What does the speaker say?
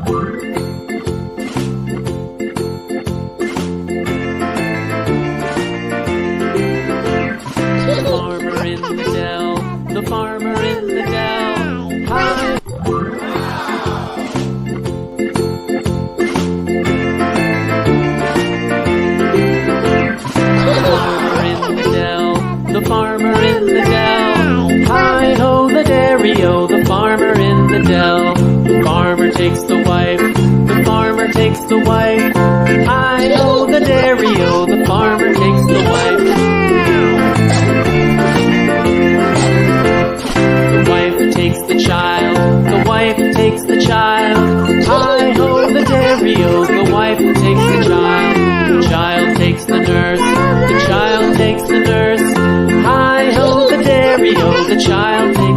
The farmer in the dell. Hi. The farmer in the dell. Hi-ho, the dairy-o, the farmer in the dell. The farmer takes the wife, the farmer takes the wife. Hi-ho, the dairy-o, the farmer takes the wife. The wife takes the child, the wife takes the child. Hi-ho, the dairy-o, the wife takes the child. The child takes the nurse, the child takes the nurse. Hi-ho, the dairy-o, the child takes